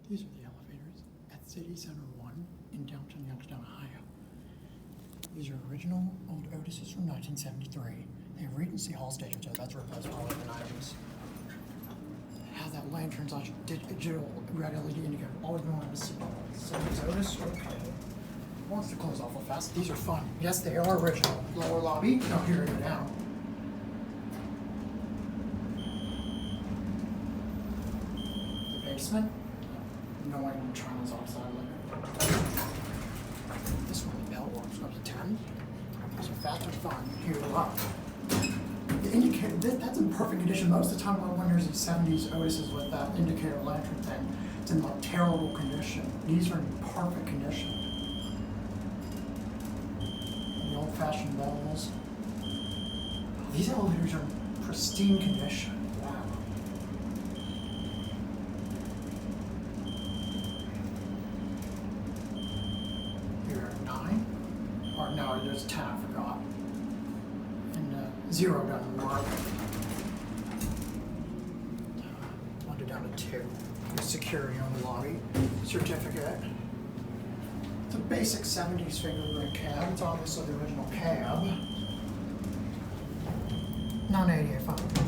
These are the elevators at City Center 1 in downtown Youngstown, Ohio. These are original old Otis's from 1973. They have Regency Hall station, so that's replaced all of the items. Have that lantern's like digital red LED indicator. Always wanted to see somebody's Otis. Okay. Wants to close awful fast. These are fun. Yes, they are original. Lower lobby. No, here we go down. The basement. No one China's offside later. This one, the bell works up to 10. These are fast and fun. Here we go. The indicator, that's in perfect condition. Most of the time when there's these 70s Otises with that indicator lantern thing, it's in like terrible condition. These are in perfect condition. And the old-fashioned bells. These elevators are in pristine condition. Wow. Here are 9. Or no, there's 10, I forgot. 0 doesn't work. 1 down to 2. There's security on the lobby. Certificate. It's a basic 70s fingerprint cab. It's obviously the original cab. $988 fine.